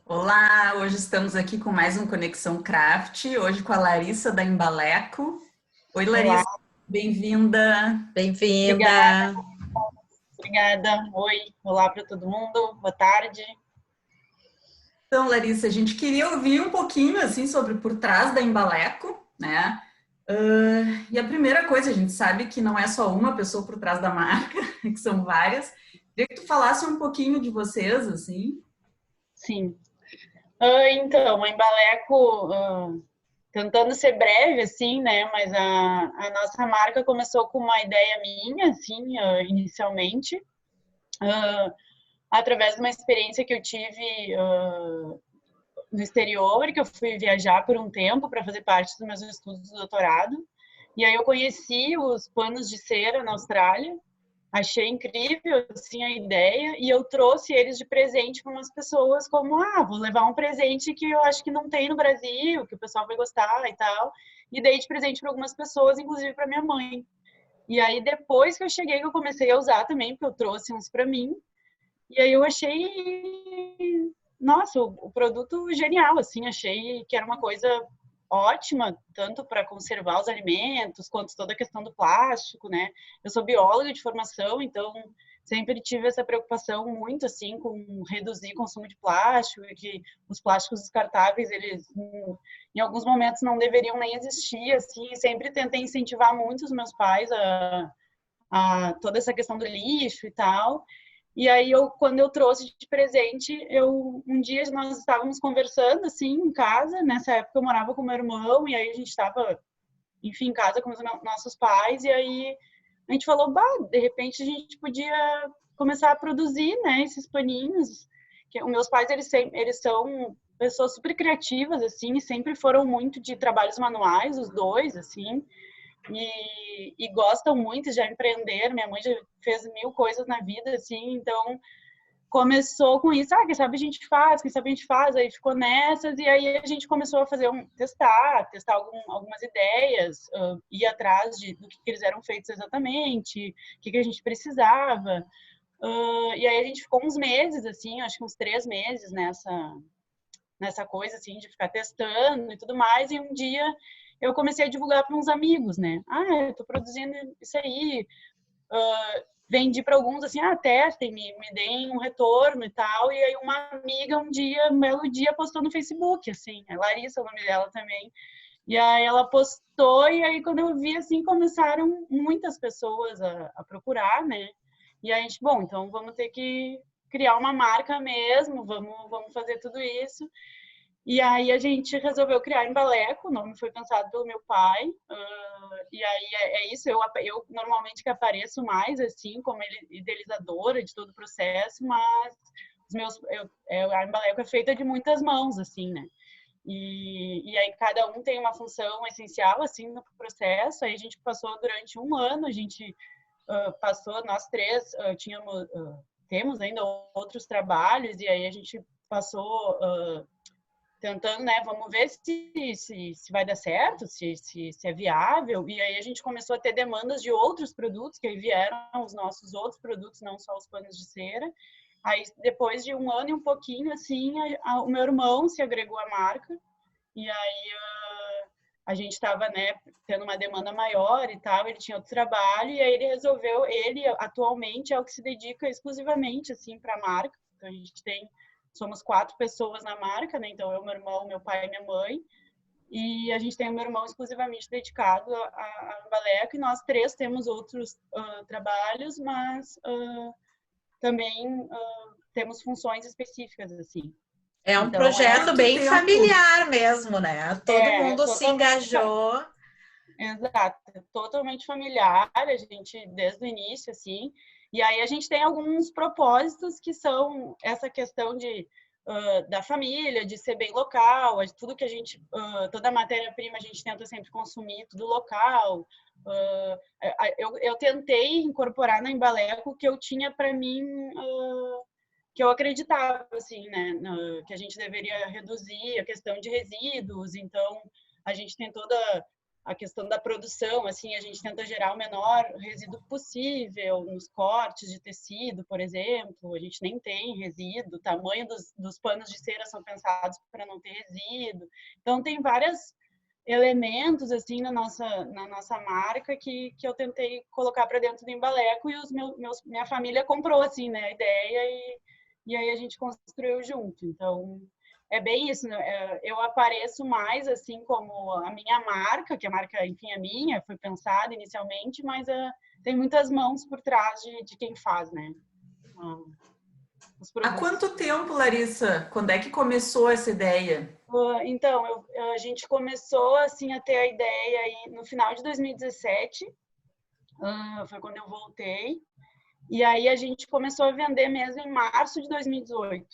Olá, hoje estamos aqui com mais um Conexão Craft, hoje com a Larissa da Embaleco. Oi, Olá, Larissa, bem-vinda. obrigada, Bem-vinda. obrigada. Oi, olá para todo mundo, boa tarde. Então, Larissa, a gente queria ouvir um pouquinho assim sobre por trás da Embaleco, né? E a primeira coisa, a gente sabe que não é só uma pessoa por trás da marca, que são várias. Queria que tu falasse um pouquinho de vocês, assim. Sim. Então, a Embaleco, tentando ser breve, assim, né? Mas a nossa marca começou com uma ideia minha, assim, inicialmente, ah, através de uma experiência que eu tive no exterior, que eu fui viajar por um tempo para fazer parte dos meus estudos do doutorado. E aí eu conheci os panos de cera na Austrália. Achei incrível assim a ideia e eu trouxe eles de presente para umas pessoas como, vou levar um presente que eu acho que não tem no Brasil, que o pessoal vai gostar e tal. E dei de presente para algumas pessoas, inclusive para minha mãe. E aí depois que eu cheguei, que eu comecei a usar também, porque eu trouxe uns para mim. E aí eu achei, nossa, o produto genial, assim, achei que era uma coisa ótima, tanto para conservar os alimentos, quanto toda a questão do plástico, né? Eu sou bióloga de formação, então sempre tive essa preocupação muito, assim, com reduzir o consumo de plástico, e que os plásticos descartáveis, eles, em alguns momentos, não deveriam nem existir, assim, e sempre tentei incentivar muito os meus pais a toda essa questão do lixo e tal. E aí quando eu trouxe de presente, um dia nós estávamos conversando assim em casa. Nessa época eu morava com meu irmão e aí a gente estava, enfim, em casa com os nossos pais. E aí a gente falou, de repente a gente podia começar a produzir, né, esses paninhos. Que os meus pais eles são pessoas super criativas assim, e sempre foram muito de trabalhos manuais, os dois assim. E gostam muito de empreender. Minha mãe já fez mil coisas na vida, assim, então começou com isso. Quem sabe a gente faz, quem sabe a gente faz, aí ficou nessas, e aí a gente começou a fazer testar algumas ideias, ir atrás do que eles eram feitos exatamente, o que a gente precisava. E aí a gente ficou uns meses, assim, acho que uns 3 meses nessa coisa, assim, de ficar testando e tudo mais, e um dia eu comecei a divulgar para uns amigos, né? Eu tô produzindo isso aí. Vendi para alguns, assim, testem, me deem um retorno e tal. E aí uma amiga um belo dia, postou no Facebook, assim, a Larissa, o nome dela também. E aí ela postou, e aí quando eu vi, assim, começaram muitas pessoas a procurar, né? E aí a gente, bom, então vamos ter que criar uma marca mesmo, vamos fazer tudo isso. E aí a gente resolveu criar a Embaleco, o nome foi pensado pelo meu pai. E aí é isso, eu normalmente que apareço mais, assim, como idealizadora de todo o processo, mas a Embaleco é feita de muitas mãos, assim, né? E aí cada um tem uma função essencial, assim, no processo. Aí a gente passou durante um ano, a gente passou, nós três temos ainda outros trabalhos, e aí a gente passou tentando, né, vamos ver se vai dar certo, se é viável. E aí a gente começou a ter demandas de outros produtos, que aí vieram os nossos outros produtos, não só os panos de cera. Aí, depois de um ano e um pouquinho, assim, o meu irmão se agregou à marca, e aí a gente estava, né, tendo uma demanda maior e tal, ele tinha outro trabalho, e aí ele atualmente é o que se dedica exclusivamente, assim, para a marca. Então, somos 4 pessoas na marca, né, então eu, meu irmão, meu pai e minha mãe, e a gente tem o meu irmão exclusivamente dedicado à Embaleco, e nós três temos outros trabalhos, mas também temos funções específicas, assim. É um Então, é, projeto Quanto bem tempo? familiar mesmo, né? Todo é mundo se totalmente engajou. exato, totalmente familiar, a gente desde o início, assim. E aí a gente tem alguns propósitos que são essa questão da família, de ser bem local, tudo que a gente, toda a matéria-prima a gente tenta sempre consumir tudo local. Eu tentei incorporar na Embaleco o que eu tinha para mim, que eu acreditava, assim, né, que a gente deveria reduzir a questão de resíduos. Então, a gente tem toda a questão da produção, assim, a gente tenta gerar o menor resíduo possível nos cortes de tecido, por exemplo, a gente nem tem resíduo, o tamanho dos panos de cera são pensados para não ter resíduo. Então, tem vários elementos, assim, na nossa marca que eu tentei colocar para dentro do Embaleco e minha família comprou, assim, né, a ideia e aí a gente construiu junto. Então, é bem isso, né? Eu apareço mais assim como a minha marca, que a marca, enfim, é minha, foi pensada inicialmente, mas tem muitas mãos por trás de quem faz, né? Os Há produtos. quanto tempo, Larissa? Quando é que começou essa ideia? Então, a gente começou assim a ter a ideia aí no final de 2017, foi quando eu voltei, e aí a gente começou a vender mesmo em março de 2018.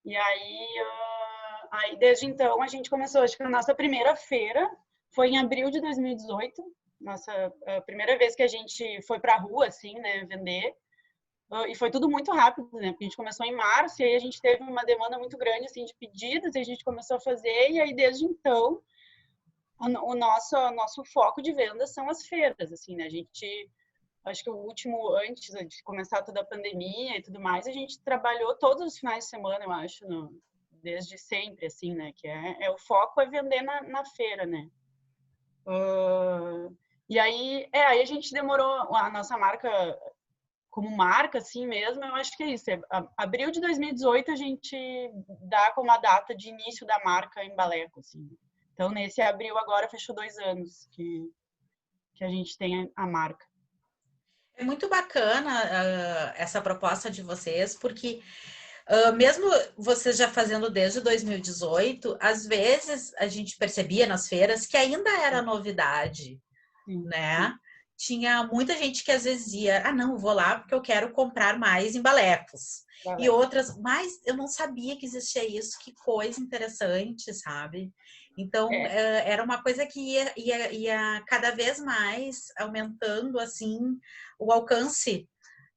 E aí, desde então, a gente começou, acho que a nossa primeira feira foi em abril de 2018, a primeira vez que a gente foi para a rua, assim, né, vender. E foi tudo muito rápido, né, porque a gente começou em março, e aí a gente teve uma demanda muito grande, assim, de pedidos, e a gente começou a fazer, e aí, desde então, o nosso foco de vendas são as feiras, assim, né, a gente... Acho que o último, antes de começar toda a pandemia e tudo mais, a gente trabalhou todos os finais de semana, eu acho, desde sempre, assim, né? Que o foco é vender na feira, né? E aí a gente demorou, a nossa marca, como marca, assim mesmo, eu acho que é isso. Abril de 2018 a gente dá como a data de início da marca Embaleco, assim. Então, nesse abril agora, fechou 2 anos que a gente tem a marca. É muito bacana essa proposta de vocês, porque mesmo vocês já fazendo desde 2018, às vezes a gente percebia nas feiras que ainda era novidade, né? Tinha muita gente que às vezes ia, não, vou lá porque eu quero comprar mais embalecos. E outras, mas eu não sabia que existia isso, que coisa interessante, sabe? Então, era uma coisa que ia cada vez mais aumentando, assim, o alcance,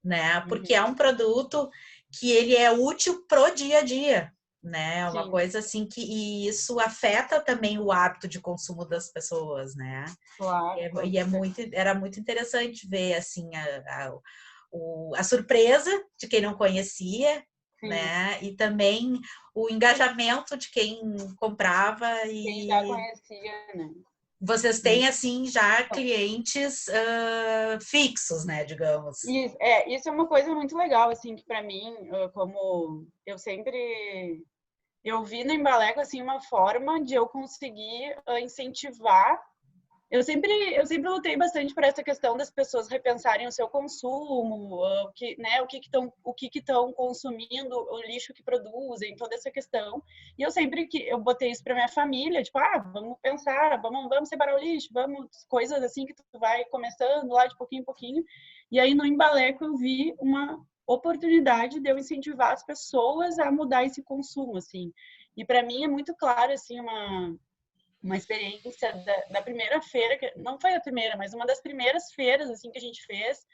né? Porque é um produto que ele é útil pro dia a dia, né? Uma coisa assim e isso afeta também o hábito de consumo das pessoas, né? Claro. Era muito interessante ver assim a surpresa de quem não conhecia, sim, né? E também o engajamento de quem comprava quem já conhecia, né? Vocês têm assim já clientes fixos, né? Digamos. Isso é uma coisa muito legal, assim, que para mim, como eu vi no Embaleco assim uma forma de eu conseguir incentivar. Eu sempre lutei bastante por essa questão das pessoas repensarem o seu consumo, o que estão consumindo, o lixo que produzem, toda essa questão. E eu botei isso para minha família, tipo, vamos pensar, vamos separar o lixo, coisas assim que tu vai começando lá de pouquinho em pouquinho. E aí no Embaleco eu vi uma oportunidade de eu incentivar as pessoas a mudar esse consumo, assim. E para mim é muito claro, assim, uma experiência da primeira feira, que não foi a primeira, mas uma das primeiras feiras assim que a gente fez,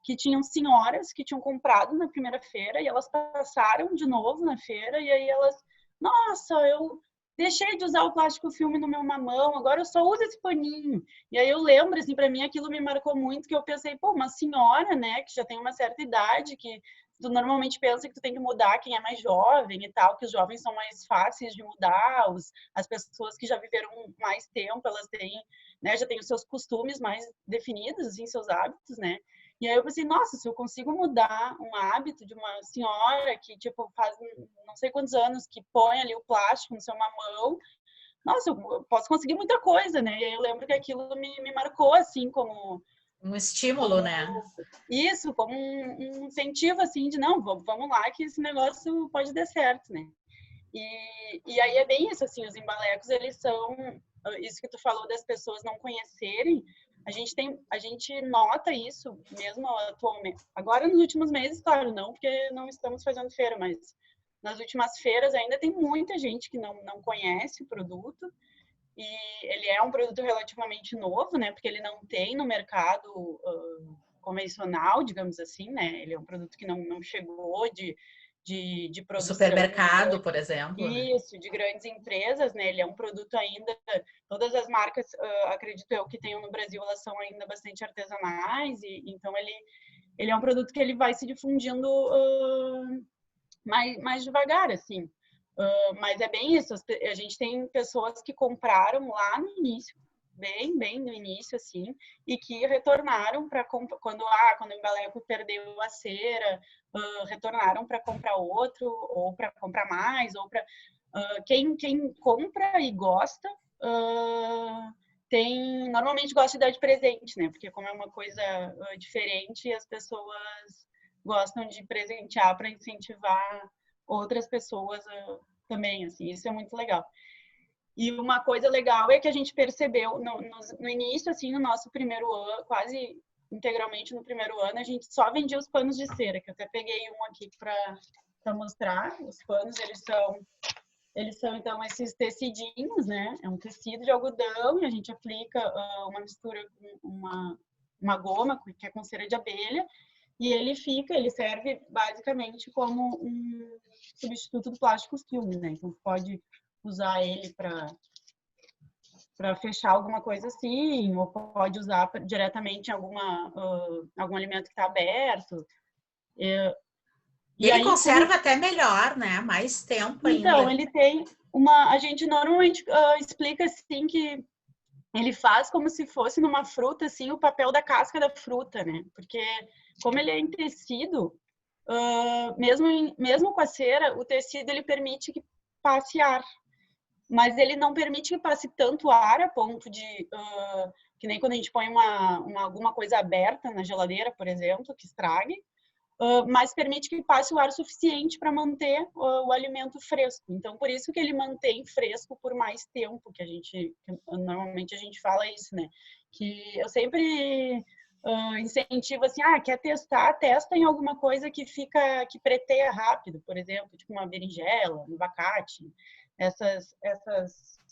que tinham senhoras que tinham comprado na primeira feira e elas passaram de novo na feira e aí elas, nossa, eu deixei de usar o plástico filme no meu mamão, agora eu só uso esse paninho. E aí eu lembro, assim, para mim aquilo me marcou muito, que eu pensei, pô, uma senhora, né, que já tem uma certa idade, que tu normalmente pensa que tu tem que mudar quem é mais jovem e tal, que os jovens são mais fáceis de mudar, as pessoas que já viveram mais tempo, elas têm, né, já têm os seus costumes mais definidos, assim, seus hábitos, né? E aí eu pensei, nossa, se eu consigo mudar um hábito de uma senhora que, tipo, faz não sei quantos anos que põe ali o plástico no seu mamão, nossa, eu posso conseguir muita coisa, né? E aí eu lembro que aquilo me marcou, assim, como... Um estímulo, né? Isso, como um incentivo, assim, de não, vamos lá que esse negócio pode dar certo, né? E aí é bem isso, assim, os embalecos, eles são... Isso que tu falou das pessoas não conhecerem, a gente nota isso mesmo atualmente. Agora, nos últimos meses, claro, não, porque não estamos fazendo feira, mas nas últimas feiras ainda tem muita gente que não conhece o produto. E ele é um produto relativamente novo, né? Porque ele não tem no mercado convencional, digamos assim, né? Ele é um produto que não chegou de O produção. supermercado, por exemplo. Isso, de grandes empresas, né? Ele é um produto ainda, todas as marcas, acredito eu, que tenham no Brasil, elas são ainda bastante artesanais, e então ele é um produto que ele vai se difundindo mais devagar, assim. Mas é bem isso, a gente tem pessoas que compraram lá no início, bem no início, assim, e que retornaram para quando o Embaleco perdeu a cera, retornaram para comprar outro, ou para comprar mais, ou para... quem compra e gosta, normalmente gosta de dar de presente, né? Porque como é uma coisa diferente, as pessoas gostam de presentear para incentivar outras pessoas também, assim, isso é muito legal. E uma coisa legal é que a gente percebeu no início, assim, no nosso primeiro ano, quase integralmente no primeiro ano, a gente só vendia os panos de cera, que eu até peguei um aqui para mostrar. Os panos, eles são, então, esses tecidinhos, né? É um tecido de algodão e a gente aplica uma mistura com uma goma, que é com cera de abelha, e ele serve basicamente como um substituto do plástico filme, né? Então, pode usar ele para fechar alguma coisa assim, ou pode usar diretamente em algum alimento que está aberto. E ele aí, conserva até melhor, né? Mais tempo ainda. Então, ele tem a gente normalmente explica assim que ele faz como se fosse numa fruta, assim, o papel da casca da fruta, né? Porque como ele é em tecido, mesmo com a cera, o tecido ele permite que passe ar, mas ele não permite que passe tanto ar a ponto de que nem quando a gente põe alguma coisa aberta na geladeira, por exemplo, que estrague, mas permite que passe o ar suficiente para manter o alimento fresco. Então, por isso que ele mantém fresco por mais tempo, normalmente a gente fala isso, né? Que eu sempre incentivo assim, quer testar, testa em alguma coisa que preteia rápido, por exemplo, tipo uma berinjela, um abacate, essas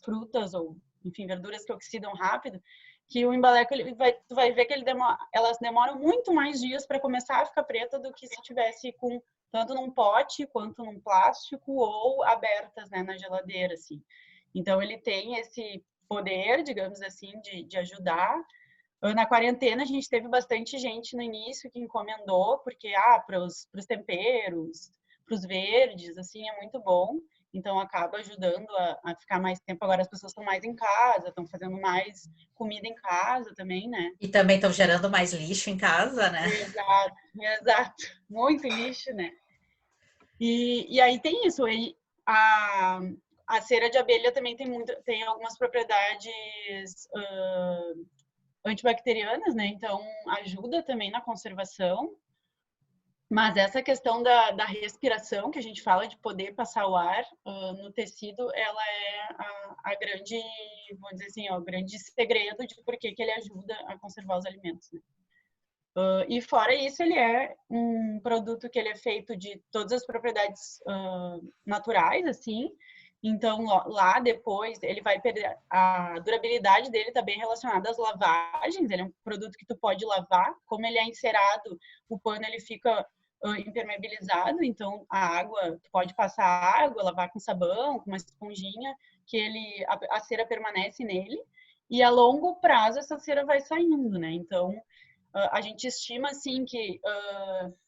frutas ou, enfim, verduras que oxidam rápido, que o embaleco tu vai ver que elas demoram muito mais dias para começar a ficar preta do que se tivesse tanto num pote quanto num plástico ou abertas, né, na geladeira, assim. Então ele tem esse poder, digamos assim, de ajudar. Na quarentena a gente teve bastante gente no início que encomendou, porque para os temperos, para os verdes, assim, é muito bom. Então, acaba ajudando a ficar mais tempo. Agora as pessoas estão mais em casa, estão fazendo mais comida em casa também, né? E também estão gerando mais lixo em casa, né? Exato. Muito lixo, né? E aí tem isso. A cera de abelha também tem algumas propriedades antibacterianas, né? Então, ajuda também na conservação. Mas essa questão da respiração, que a gente fala de poder passar o ar no tecido, ela é a grande, vamos dizer assim, o grande segredo de por que ele ajuda a conservar os alimentos, né? E fora isso, ele é um produto que ele é feito de todas as propriedades naturais, assim. Então, lá depois, ele vai perder... A durabilidade dele está bem relacionada às lavagens. Ele é um produto que tu pode lavar. Como ele é encerado, o pano ele fica impermeabilizado. Então, tu pode passar água, lavar com sabão, com uma esponjinha, que a cera permanece nele. E a longo prazo, essa cera vai saindo, né? Então, a gente estima, assim, que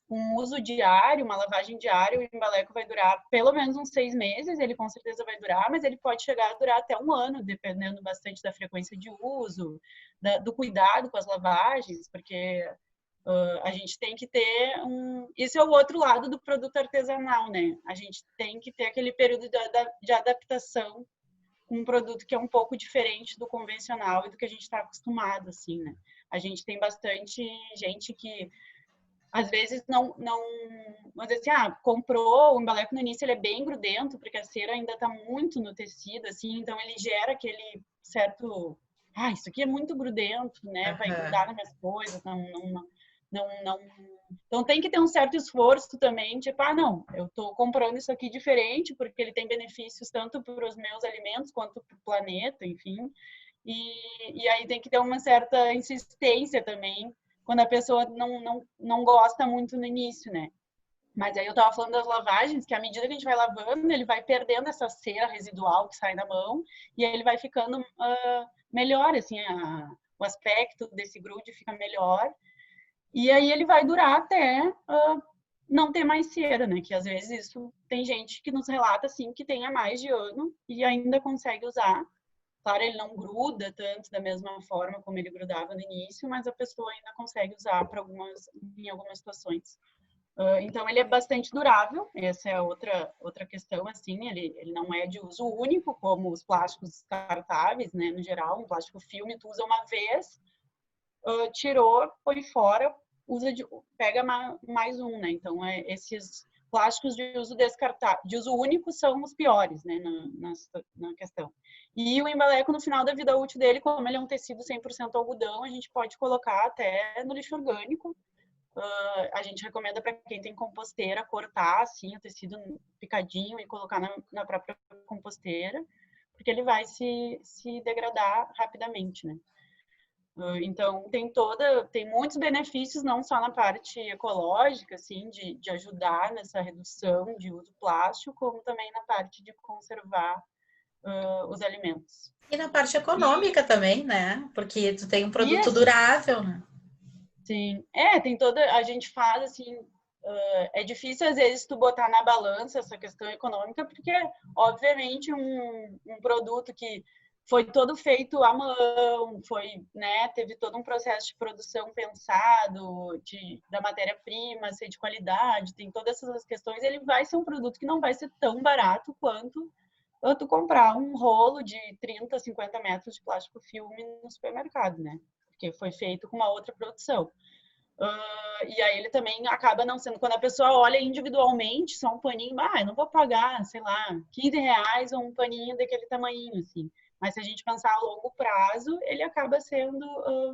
um uso diário, uma lavagem diária, o embaleco vai durar pelo menos uns 6 meses, ele com certeza vai durar, mas ele pode chegar a durar até 1 ano, dependendo bastante da frequência de uso, do cuidado com as lavagens, porque a gente tem que ter Isso é o outro lado do produto artesanal, né? A gente tem que ter aquele período de adaptação com um produto que é um pouco diferente do convencional e do que a gente está acostumado, assim, né? A gente tem bastante gente que às vezes não vamos dizer assim, comprou o embaleco no início, ele é bem grudento, porque a cera ainda está muito no tecido, assim, então ele gera aquele certo, isso aqui é muito grudento, né, vai grudar nas minhas coisas, então tem que ter um certo esforço também, tipo, não, eu tô comprando isso aqui diferente, porque ele tem benefícios tanto para os meus alimentos quanto para o planeta, enfim, e aí tem que ter uma certa insistência também, quando a pessoa não gosta muito no início, né? Mas aí eu estava falando das lavagens, que à medida que a gente vai lavando, ele vai perdendo essa cera residual que sai da mão e aí ele vai ficando melhor, assim, o aspecto desse grude fica melhor. E aí ele vai durar até não ter mais cera, né? Que às vezes isso tem gente que nos relata assim que tem há mais de ano e ainda consegue usar. Claro, ele não gruda tanto da mesma forma como ele grudava no início, mas a pessoa ainda consegue usar em algumas situações. Então, ele é bastante durável, essa é outra questão, assim, ele não é de uso único, como os plásticos descartáveis, né, no geral, um plástico filme, tu usa uma vez, tirou, põe fora, pega mais um, né, então, esses plásticos de uso de uso único são os piores, né, na questão. E o embaleco, no final da vida útil dele, como ele é um tecido 100% algodão, a gente pode colocar até no lixo orgânico. A gente recomenda para quem tem composteira cortar assim o tecido picadinho e colocar na própria composteira, porque ele vai se degradar rapidamente, né? Então tem muitos benefícios, não só na parte ecológica, assim, de ajudar nessa redução de uso plástico, como também na parte de conservar os alimentos. E na parte econômica também, né? Porque tu tem um produto Isso. durável, né? Sim, tem a gente faz assim, é difícil às vezes tu botar na balança essa questão econômica, porque obviamente um produto que foi todo feito à mão, né, teve todo um processo de produção pensado, da matéria-prima ser de qualidade, tem todas essas questões, ele vai ser um produto que não vai ser tão barato quanto tu comprar um rolo de 30, 50 metros de plástico filme no supermercado, né? Porque foi feito com uma outra produção. E aí ele também acaba não sendo, quando a pessoa olha individualmente, só um paninho, eu não vou pagar, sei lá, R$ 15 ou um paninho daquele tamanho, assim. Mas se a gente pensar a longo prazo, ele acaba sendo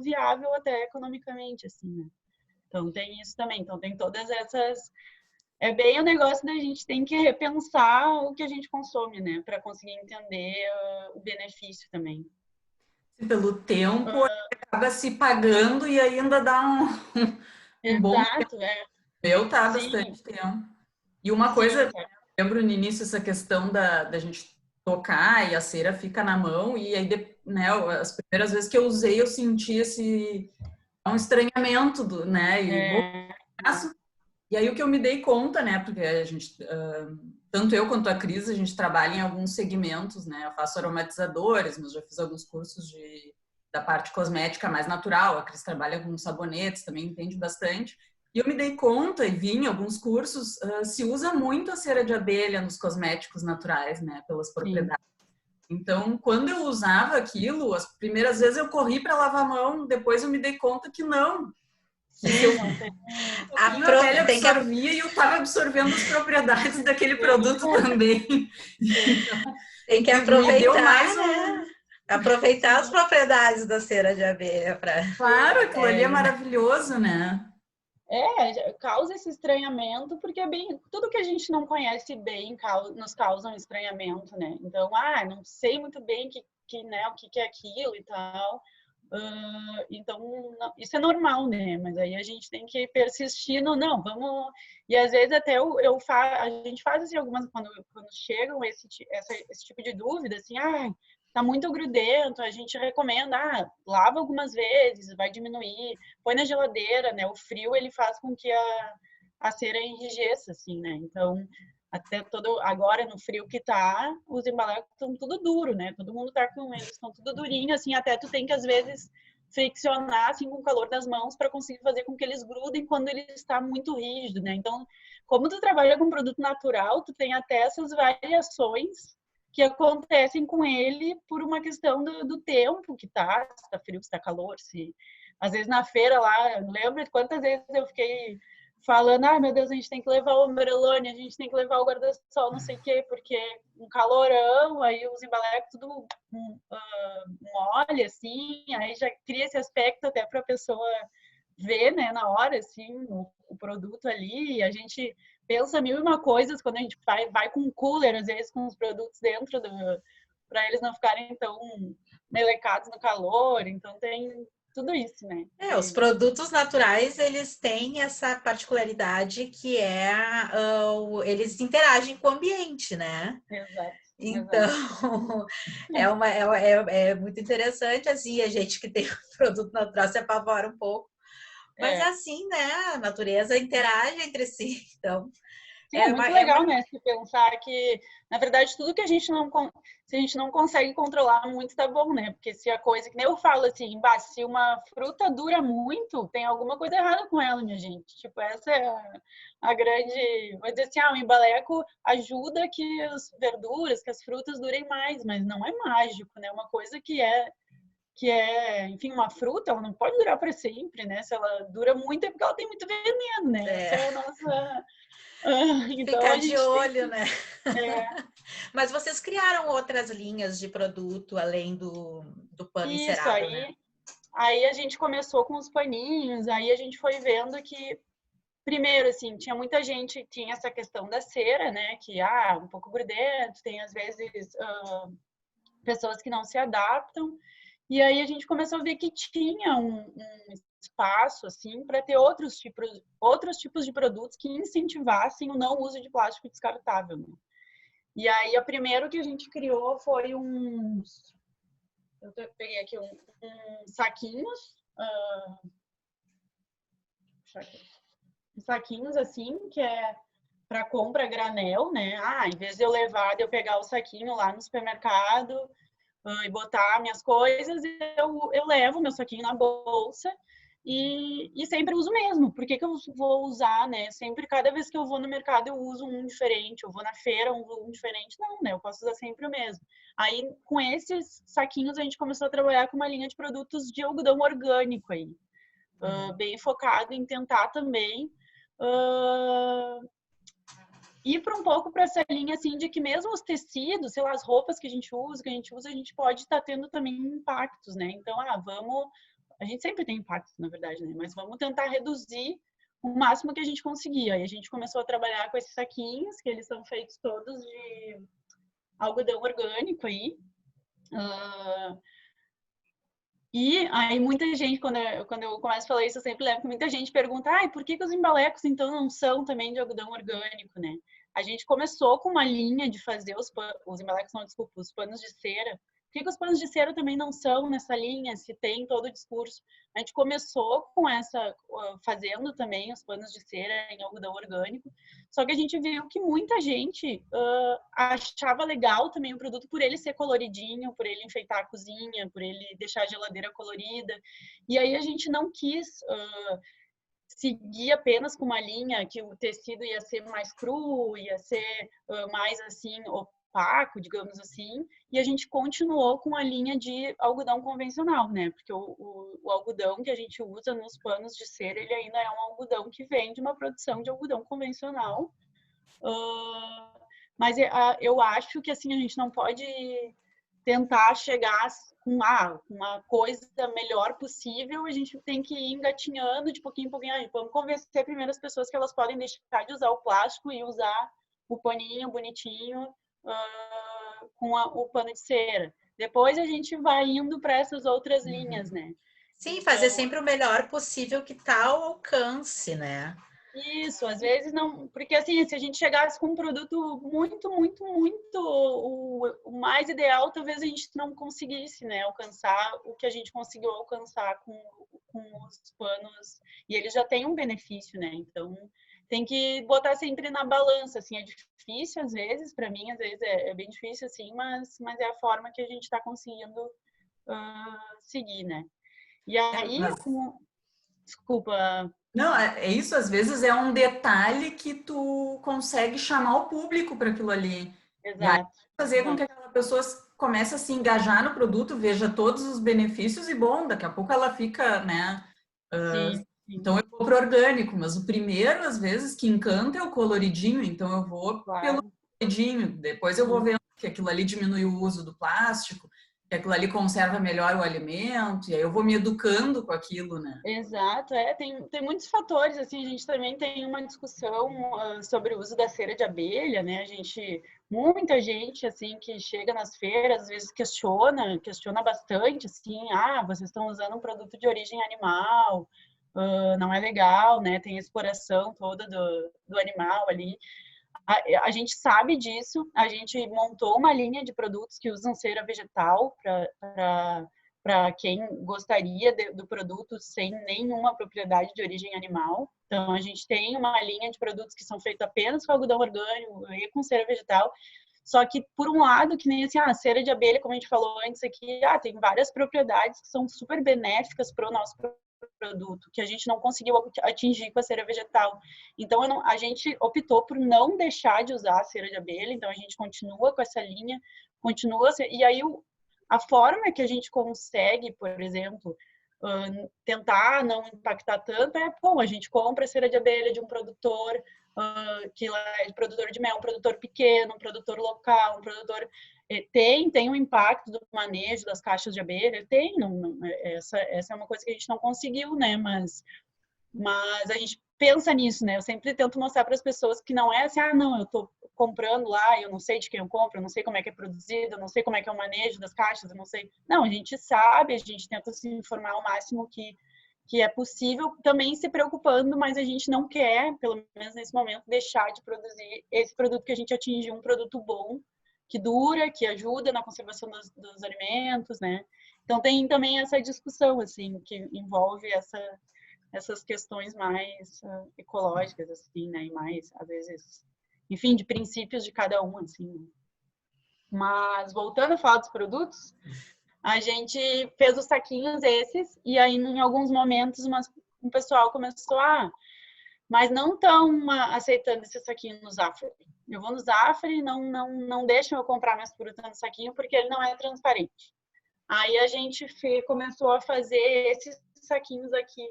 viável até economicamente, assim, né? Então tem isso também. Então tem todas essas. É bem o negócio da gente tem que repensar o que a gente consome, né? Para conseguir entender o benefício também. Pelo tempo, acaba se pagando e ainda dá um bom tempo. Exato, Eu tá há sim, bastante tempo. E uma sim, coisa, eu lembro no início essa questão da gente tocar e a cera fica na mão, e aí, né, as primeiras vezes que eu usei, eu senti um estranhamento, né, é, e aí o que eu me dei conta, né, porque a gente, tanto eu quanto a Cris, a gente trabalha em alguns segmentos, né, eu faço aromatizadores, mas já fiz alguns cursos da parte cosmética mais natural, a Cris trabalha com sabonetes, também entende bastante, e eu me dei conta e vi em alguns cursos, se usa muito a cera de abelha nos cosméticos naturais, né, pelas sim. propriedades. Então, quando eu usava aquilo, as primeiras vezes eu corri para lavar a mão, depois eu me dei conta que não, que se eu Sim, não tem. pouquinho a pele absorvia e eu estava absorvendo as propriedades daquele produto também. Tem que Então, me deu aproveitar, mais né? Aproveitar as propriedades da cera de abelha para. Claro, aquilo ali é maravilhoso, né? Causa esse estranhamento, porque tudo que a gente não conhece bem nos causa um estranhamento, né? Então, não sei muito bem né, o que é aquilo e tal. Então, isso é normal, né? Mas aí a gente tem que persistir no não, vamos. E às vezes até a gente faz assim algumas quando chegam esse tipo de dúvida, assim, tá muito grudento, a gente recomenda, lava algumas vezes, vai diminuir, põe na geladeira, né? O frio ele faz com que a cera enrijeça, assim, né? Então até agora no frio que tá, os embalecos estão tudo duro, né? Todo mundo tá com eles, estão tudo durinho, assim, até tu tem que às vezes friccionar assim com o calor das mãos para conseguir fazer com que eles grudem quando ele está muito rígido, né? Então, como tu trabalha com produto natural, tu tem até essas variações que acontecem com ele por uma questão do tempo que tá, se tá frio, se tá calor, se às vezes na feira lá, lembra quantas vezes eu fiquei falando, meu Deus, a gente tem que levar o ombrelone, a gente tem que levar o guarda-sol, não sei o quê, porque um calorão, aí os embalecos tudo mole, assim, aí já cria esse aspecto até para a pessoa ver, né, na hora, assim, o produto ali, e a gente pensa mil e uma coisas quando a gente vai com um cooler, às vezes, com os produtos dentro para eles não ficarem tão melecados no calor, então tudo isso, né? Os produtos naturais, eles têm essa particularidade que é, eles interagem com o ambiente, né? Exato. Então, é muito interessante, assim, a gente que tem produto natural se apavora um pouco, mas é assim, né? A natureza interage entre si, então... Sim, é muito legal, né? Se pensar que, na verdade, tudo que se a gente não consegue controlar muito, tá bom, né? Porque se a coisa, que nem eu falo assim, se uma fruta dura muito, tem alguma coisa errada com ela, minha gente. Tipo, essa é a grande. Vou dizer assim, o embaleco ajuda que as verduras, que as frutas durem mais, mas não é mágico, né? Uma coisa enfim, uma fruta, ela não pode durar para sempre, né? Se ela dura muito é porque ela tem muito veneno, né? Essa é a nossa. Então Ficar a de gente olho, né? é, Mas vocês criaram outras linhas de produto além do pano isso encerado, né? aí a gente começou com os paninhos, aí a gente foi vendo que primeiro assim, tinha muita gente, tinha essa questão da cera, né, que um pouco grudento, tem às vezes pessoas que não se adaptam. E aí a gente começou a ver que tinha um espaço assim para ter outros tipos de produtos que incentivassem o não uso de plástico descartável, né? E aí, o primeiro que a gente criou foi uns. Eu peguei aqui uns saquinhos. Saquinhos assim, que é para compra a granel, né? Em vez de eu pegar o saquinho lá no supermercado e botar minhas coisas, eu levo meu saquinho na bolsa e sempre uso o mesmo. Por que eu vou usar, né? Sempre, cada vez que eu vou no mercado, eu uso um diferente. Eu vou na feira, um diferente. Não, né? Eu posso usar sempre o mesmo. Aí, com esses saquinhos, a gente começou a trabalhar com uma linha de produtos de algodão orgânico aí. Bem focado em tentar também ir para um pouco para essa linha assim de que mesmo os tecidos, sei lá, as roupas que a gente usa, a gente pode estar tendo também impactos, né? Então, a gente sempre tem impactos, na verdade, né? Mas vamos tentar reduzir o máximo que a gente conseguir. Aí a gente começou a trabalhar com esses saquinhos, que eles são feitos todos de algodão orgânico aí. E aí muita gente, quando eu começo a falar isso, eu sempre lembro que muita gente pergunta, por que os embalecos então não são também de algodão orgânico, né? A gente começou com uma linha de fazer os embalecos, não, desculpa, os panos de cera. Por que os panos de cera também não são nessa linha, se tem todo o discurso? A gente começou com fazendo também os panos de cera em algodão orgânico, só que a gente viu que muita gente achava legal também o produto por ele ser coloridinho, por ele enfeitar a cozinha, por ele deixar a geladeira colorida. E aí a gente não quis seguir apenas com uma linha que o tecido ia ser mais cru, ia ser mais assim opaco, digamos assim, e a gente continuou com a linha de algodão convencional, né? Porque o algodão que a gente usa nos panos de cera, ele ainda é um algodão que vem de uma produção de algodão convencional. Mas eu acho que assim a gente não pode tentar chegar com uma coisa melhor possível, a gente tem que ir engatinhando de pouquinho em pouquinho. Vamos convencer primeiro as pessoas que elas podem deixar de usar o plástico e usar o paninho bonitinho com o pano de cera. Depois a gente vai indo para essas outras linhas, né? Sim, fazer sempre o melhor possível que tá ao alcance, né? Isso, às vezes não, porque assim, se a gente chegasse com um produto muito, muito, muito o mais ideal, talvez a gente não conseguisse, né, alcançar o que a gente conseguiu alcançar com os panos, e eles já têm um benefício, né, então tem que botar sempre na balança, assim, é difícil às vezes, para mim às vezes é bem difícil, assim, mas é a forma que a gente está conseguindo seguir, né. E aí, desculpa... Não, é isso, às vezes é um detalhe que tu consegue chamar o público para aquilo ali. Exato. E aí fazer com que aquela pessoa comece a se engajar no produto, veja todos os benefícios e, bom, daqui a pouco ela fica, né? Sim. Então eu vou pro orgânico, mas o primeiro, às vezes, que encanta é o coloridinho, então eu vou pelo coloridinho, depois eu vou vendo que aquilo ali diminui o uso do plástico. que aquilo ali conserva melhor o alimento, e aí eu vou me educando com aquilo, né? Exato, tem muitos fatores, assim, a gente também tem uma discussão sobre o uso da cera de abelha, né, muita gente, assim, que chega nas feiras, às vezes questiona bastante, assim, vocês estão usando um produto de origem animal, não é legal, né, tem a exploração toda do animal ali. A gente sabe disso, a gente montou uma linha de produtos que usam cera vegetal para quem gostaria do produto sem nenhuma propriedade de origem animal. Então, a gente tem uma linha de produtos que são feitos apenas com algodão orgânico e com cera vegetal. Só que, por um lado, que nem assim, a cera de abelha, como a gente falou antes aqui, tem várias propriedades que são super benéficas para o nosso produto, que a gente não conseguiu atingir com a cera vegetal. Então, a gente optou por não deixar de usar a cera de abelha, então a gente continua com essa linha, e aí a forma que a gente consegue, por exemplo, tentar não impactar tanto a gente compra a cera de abelha de um produtor, que é produtor de mel, um produtor pequeno, um produtor local, um produtor... Tem um impacto do manejo das caixas de abelha? Tem, essa é uma coisa que a gente não conseguiu, né? Mas a gente pensa nisso, né? Eu sempre tento mostrar para as pessoas que não é assim, não, eu estou comprando lá, eu não sei de quem eu compro, eu não sei como é que é produzido, eu não sei como é que é o manejo das caixas, eu não sei. Não, a gente sabe, a gente tenta se informar o máximo que é possível, também se preocupando, mas a gente não quer, pelo menos nesse momento, deixar de produzir esse produto que a gente atingiu, um produto bom, que dura, que ajuda na conservação dos alimentos, né? Então tem também essa discussão, assim, que envolve essas questões mais ecológicas, assim, né? E mais, às vezes, enfim, de princípios de cada um, assim. Mas, voltando a falar dos produtos, a gente fez os saquinhos esses, e aí, em alguns momentos, um pessoal começou mas não estão aceitando esse saquinho no Zafari. Eu vou no Zafari, não deixam eu comprar minhas frutas no saquinho porque ele não é transparente. Aí a gente começou a fazer esses saquinhos aqui,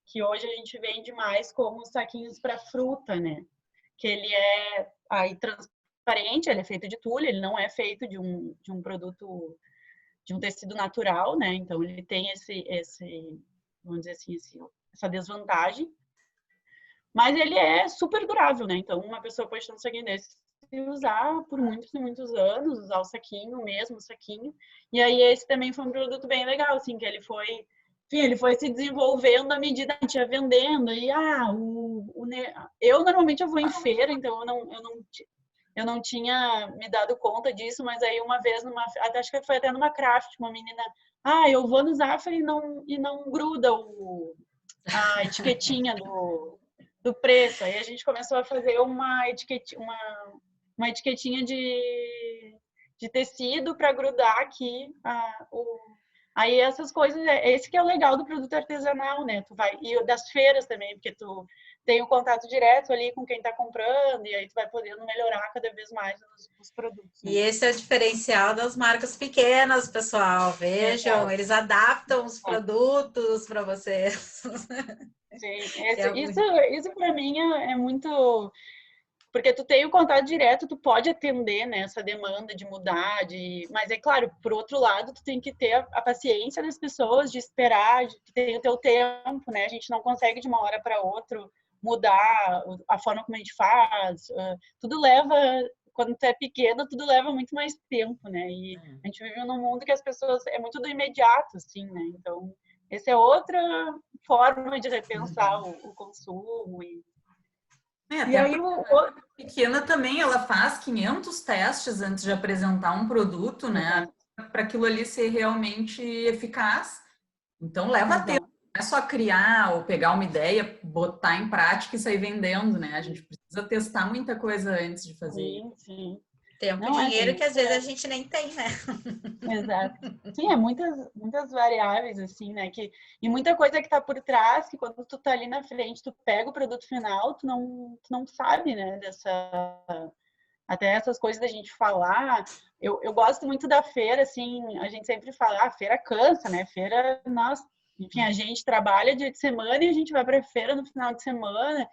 que hoje a gente vende mais como saquinhos para fruta, né? Que ele é aí transparente, ele é feito de tule, ele não é feito de um produto, de um tecido natural, né? Então ele tem vamos dizer assim, essa desvantagem. Mas ele é super durável, né? Então, uma pessoa pode ter um saquinho desse e usar por muitos e muitos anos, usar o saquinho, o mesmo saquinho. E aí, esse também foi um produto bem legal, assim, que ele foi se desenvolvendo à medida que a gente ia vendendo. E, eu normalmente eu vou em feira, então eu não tinha me dado conta disso, mas aí uma vez, acho que foi até numa craft, uma menina, eu vou no Zafari e não gruda a etiquetinha do preço. Aí a gente começou a fazer uma etiquetinha de tecido para grudar aqui aí essas coisas, esse que é o legal do produto artesanal, né? E das feiras também, porque tu tem o contato direto ali com quem está comprando, e aí tu vai podendo melhorar cada vez mais os produtos. Né? E esse é o diferencial das marcas pequenas, pessoal. Vejam, eles adaptam os produtos para vocês. Sim, isso para mim é muito... Porque tu tem o contato direto, tu pode atender, né, essa demanda de mudar, mas é claro, por outro lado, tu tem que ter a paciência das pessoas de esperar, que tem o teu tempo, né? A gente não consegue de uma hora para outra mudar a forma como a gente faz. Tudo leva, quando tu é pequeno, tudo leva muito mais tempo, né? E a gente vive num mundo que as pessoas é muito do imediato, assim, né? Então, essa é outra forma de repensar o consumo E aí, a pequena também, ela faz 500 testes antes de apresentar um produto, né? Para aquilo ali ser realmente eficaz. Então, leva tempo. Não é só criar ou pegar uma ideia, botar em prática e sair vendendo, né? A gente precisa testar muita coisa antes de fazer. Sim. Tempo e dinheiro que às vezes a gente nem tem, né? Exato. Sim, muitas variáveis, assim, né? E muita coisa que tá por trás, que quando tu tá ali na frente, tu pega o produto final, tu não sabe, né? Até essas coisas da gente falar. Eu gosto muito da feira, assim, a gente sempre fala, a feira cansa, né? Feira, nossa, enfim, a gente trabalha dia de semana e a gente vai pra feira no final de semana.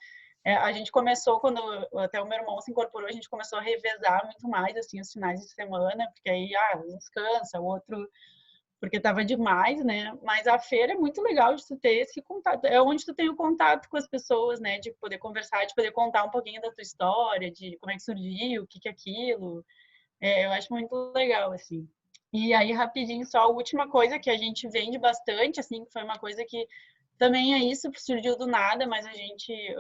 a gente começou, quando até o meu irmão se incorporou, a gente começou a revezar muito mais, assim, os finais de semana, porque aí, um descansa, o outro porque tava demais, né? Mas a feira é muito legal de tu ter esse contato. É onde tu tem o contato com as pessoas, né? De poder conversar, de poder contar um pouquinho da tua história, de como é que surgiu, o que que é aquilo. Eu acho muito legal, assim. E aí, rapidinho, só a última coisa que a gente vende bastante, assim, que foi uma coisa que também é isso, surgiu do nada, mas a gente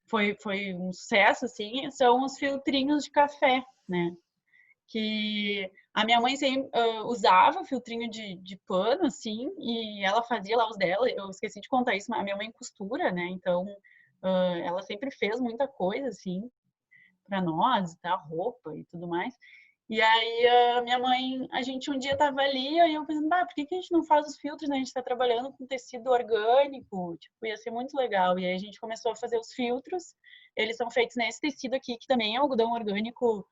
foi um sucesso, assim, são os filtrinhos de café, né? Que a minha mãe sempre usava filtrinho de pano, assim, e ela fazia lá os dela. Eu esqueci de contar isso, mas a minha mãe costura, né? Então, ela sempre fez muita coisa, assim, para nós, tá? Roupa e tudo mais. E aí, minha mãe, a gente um dia tava ali, aí eu pensando, por que a gente não faz os filtros, né? A gente tá trabalhando com tecido orgânico, tipo, ia ser muito legal. E aí a gente começou a fazer os filtros. Eles são feitos nesse tecido aqui, que também é algodão orgânico,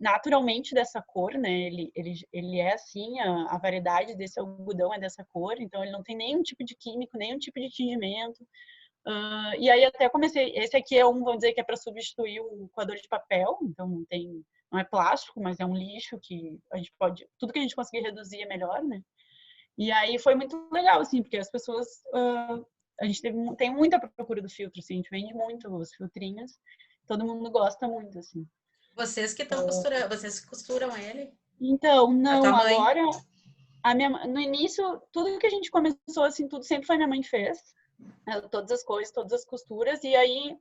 naturalmente dessa cor, né? Ele é assim, a variedade desse algodão é dessa cor, então ele não tem nenhum tipo de químico, nenhum tipo de tingimento. E aí até comecei, esse aqui é vamos dizer que é para substituir o coador de papel, então não é plástico, mas é um lixo que a gente pode, tudo que a gente conseguir reduzir é melhor, né? E aí foi muito legal, assim, porque as pessoas, a gente tem muita procura do filtro, assim, a gente vende muito os filtrinhos, todo mundo gosta muito, assim. Vocês que estão costurando, vocês costuram ele? Então, A tua não, mãe? agora, no início, tudo que a gente começou, assim, tudo sempre foi minha mãe fez, todas as coisas, todas as costuras, e aí,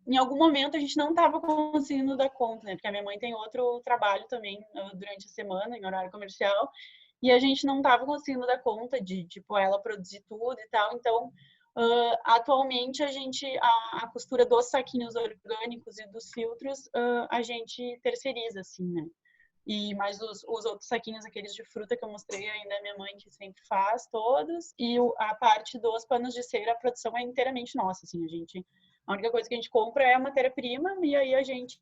em algum momento, a gente não estava conseguindo dar conta, né, porque a minha mãe tem outro trabalho também durante a semana, em horário comercial, e a gente não estava conseguindo dar conta de, tipo, ela produzir tudo e tal, então, atualmente, a costura dos saquinhos orgânicos e dos filtros, a gente terceiriza, assim, né, mas os outros saquinhos, aqueles de fruta que eu mostrei, ainda é minha mãe que sempre faz todos. E a parte dos panos de cera, a produção é inteiramente nossa, assim, a única coisa que a gente compra é a matéria-prima e aí a gente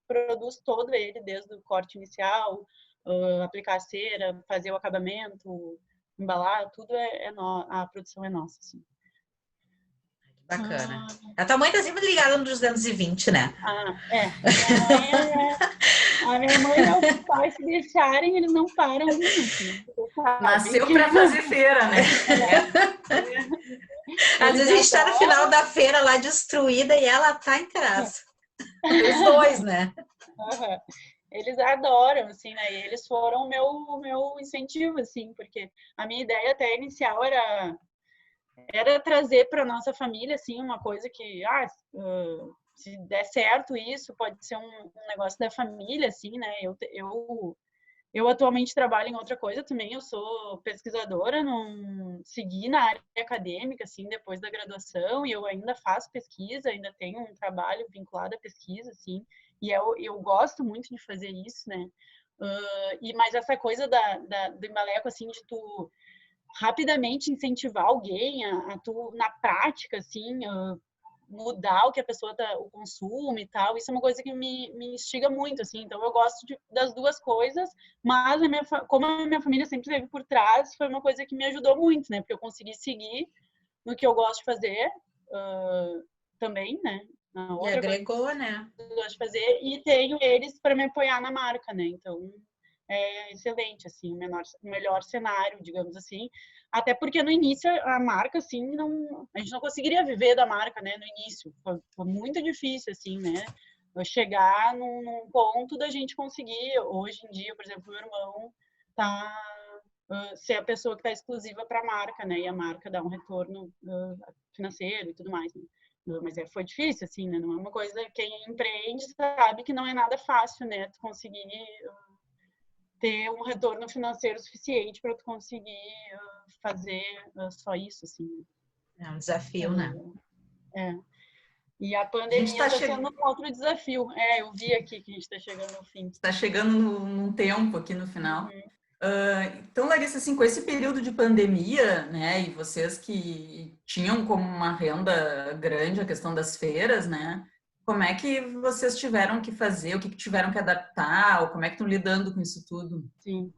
produz todo ele, desde o corte inicial, aplicar a cera, fazer o acabamento, embalar, tudo a produção é nossa, assim. Bacana. A tua mãe tá sempre ligada nos 220, né? A minha mãe e meu pai, se deixarem, eles não param um minuto, né? Nasceu para fazer feira, né? Às vezes a gente tá no final da feira lá destruída e ela tá inteirada. Os dois, né? Eles adoram, assim, né? E eles foram o meu incentivo, assim, porque a minha ideia até inicial era trazer para nossa família, assim, uma coisa que, se der certo isso, pode ser um negócio da família, assim, né? Eu atualmente trabalho em outra coisa também, eu sou pesquisadora, não segui na área acadêmica, assim, depois da graduação, e eu ainda faço pesquisa, ainda tenho um trabalho vinculado à pesquisa, assim, e eu gosto muito de fazer isso, né? Mas essa coisa do embaleco, assim, de tu rapidamente incentivar alguém a tu, na prática, assim, mudar o que a pessoa o consumo e tal, isso é uma coisa que me instiga muito, assim, então eu gosto das duas coisas, mas como a minha família sempre esteve por trás, foi uma coisa que me ajudou muito, né, porque eu consegui seguir no que eu gosto de fazer também, né, e agregou, né, que eu gosto de fazer, e tenho eles para me apoiar na marca, né, então é excelente, assim, o melhor cenário, digamos assim. Até porque no início a marca, assim, a gente não conseguiria viver da marca, né? No início foi muito difícil, assim, né? Chegar num ponto da gente conseguir. Hoje em dia, por exemplo, meu irmão ser a pessoa que está exclusiva para a marca, né? E a marca dá um retorno financeiro e tudo mais. Né? Mas foi difícil, assim, né? Não é uma coisa. Quem empreende sabe que não é nada fácil, né? Tu conseguir ter um retorno financeiro suficiente para tu conseguir fazer só isso, assim. É um desafio, né? E a pandemia está sendo um outro desafio. Eu vi aqui que a gente está chegando ao fim. Está chegando num tempo aqui no final. Então, Larissa, assim, com esse período de pandemia, né, e vocês que tinham como uma renda grande a questão das feiras, né, como é que vocês tiveram que fazer, o que tiveram que adaptar, ou como é que estão lidando com isso tudo? Sim.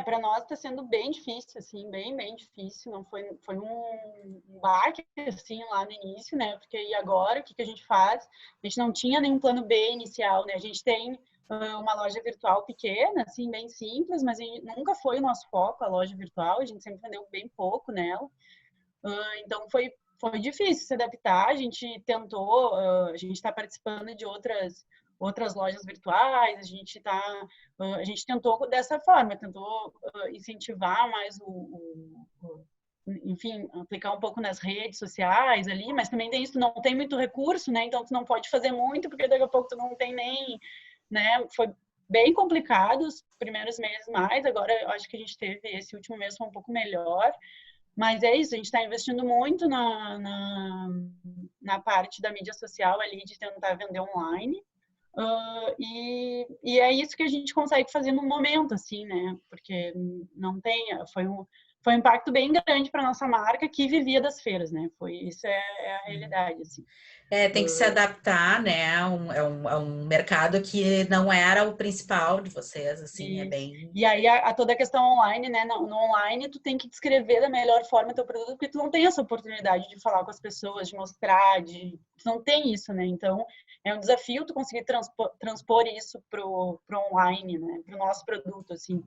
Para nós está sendo bem difícil, assim, bem difícil. Não foi um baque, assim, lá no início, né? Porque e agora, o que a gente faz? A gente não tinha nenhum plano B inicial, né? A gente tem uma loja virtual pequena, assim, bem simples, mas nunca foi o nosso foco, a loja virtual. A gente sempre vendeu bem pouco nela. Então, foi difícil se adaptar. A gente tentou, a gente está participando de outras lojas virtuais, a gente tentou dessa forma, tentou incentivar mais enfim, aplicar um pouco nas redes sociais ali, mas também tem isso, não tem muito recurso, né? Então tu não pode fazer muito, porque daqui a pouco tu não tem nem, né? Foi bem complicado os primeiros meses mais, agora eu acho que a gente teve, esse último mês foi um pouco melhor, mas é isso, a gente está investindo muito na parte da mídia social ali, de tentar vender online. E é isso que a gente consegue fazer no momento, assim, né? Porque não tem. Foi um impacto bem grande para nossa marca que vivia das feiras, né? Isso é a realidade, assim. Tem que se adaptar, né? É um mercado que não era o principal de vocês, assim, é bem... E aí, toda a questão online, né? No online, tu tem que descrever da melhor forma teu produto, porque tu não tem essa oportunidade de falar com as pessoas, de mostrar, tu não tem isso, né? Então, é um desafio tu conseguir transpor isso pro online, né? Pro nosso produto, assim.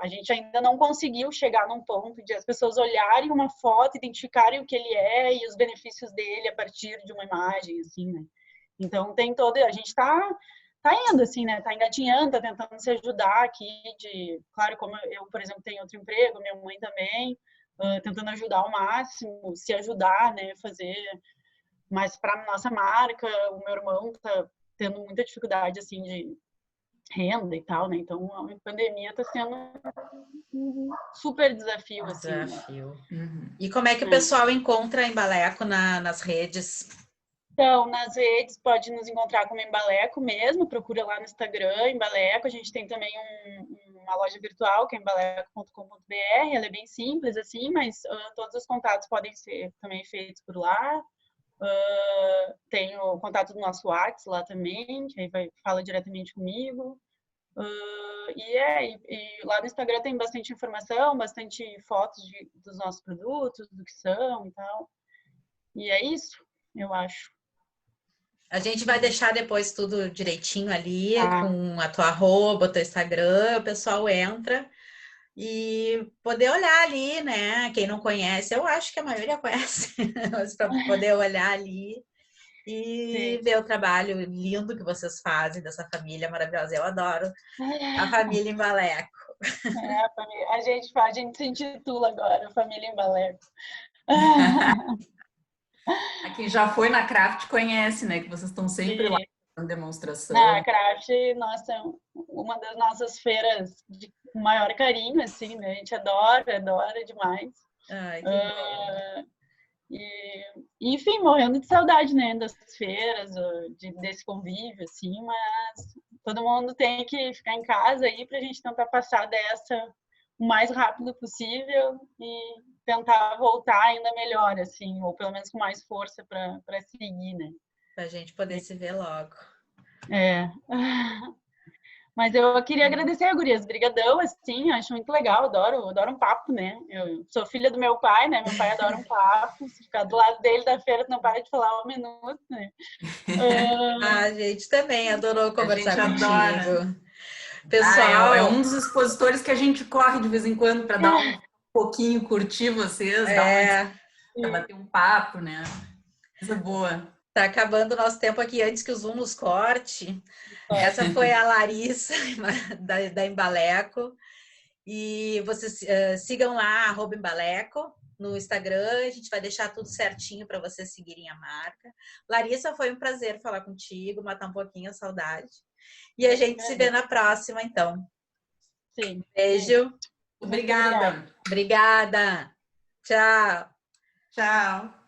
A gente ainda não conseguiu chegar num ponto de as pessoas olharem uma foto, identificarem o que ele é e os benefícios dele a partir de uma imagem, assim, né? Então, a gente tá indo, assim, né? Tá engatinhando, tá tentando se ajudar aqui claro, como eu, por exemplo, tenho outro emprego, minha mãe também, tentando ajudar ao máximo, se ajudar, né? Fazer mais para nossa marca. O meu irmão tá tendo muita dificuldade, assim, de renda e tal, né? Então, a pandemia está sendo um super desafio, assim, né? Desafio. E como é que o pessoal encontra a Embaleco nas redes? Então, nas redes, pode nos encontrar como Embaleco mesmo, procura lá no Instagram, Embaleco. A gente tem também uma loja virtual, que é embaleco.com.br, ela é bem simples, assim, mas todos os contatos podem ser também feitos por lá. Tem o contato do nosso WhatsApp lá também, que aí fala diretamente comigo. E lá no Instagram tem bastante informação, bastante fotos dos nossos produtos, do que são e tal. E é isso, eu acho. A gente vai deixar depois tudo direitinho ali, Ah. com a tua arroba, teu Instagram, o pessoal entra e poder olhar ali, né? Quem não conhece, eu acho que a maioria conhece, mas para poder olhar ali e ver o trabalho lindo que vocês fazem dessa família maravilhosa. Eu adoro a família Embaleco. A gente se intitula agora, Família Embaleco. Quem já foi na Craft conhece, né? Que vocês estão sempre lá fazendo demonstração. Na Craft, nossa, uma das nossas feiras de maior carinho, assim, né? A gente adora demais. Ai, que bom. Enfim, morrendo de saudade, né? Das feiras, desse convívio, assim, mas todo mundo tem que ficar em casa aí pra gente tentar passar dessa o mais rápido possível e tentar voltar ainda melhor, assim, ou pelo menos com mais força para seguir, né? Pra gente poder se ver logo. Mas eu queria agradecer a gurias, brigadão, assim, acho muito legal, adoro um papo, né? Eu sou filha do meu pai, né? Meu pai adora um papo, se ficar do lado dele da feira, tu não para de falar um minuto, né? A gente também adorou conversar contigo. Adora. Pessoal, é um dos expositores que a gente corre de vez em quando para dar um pouquinho, curtir vocês, para bater um papo, né? Coisa boa. Tá acabando o nosso tempo aqui antes que o Zoom nos corte. Essa foi a Larissa, da Embaleco. E vocês sigam lá, @Embaleco, no Instagram. A gente vai deixar tudo certinho para vocês seguirem a marca. Larissa, foi um prazer falar contigo, matar um pouquinho a saudade. E a gente se vê na próxima, então. Sim. Beijo. Obrigada. Obrigada. Tchau. Tchau.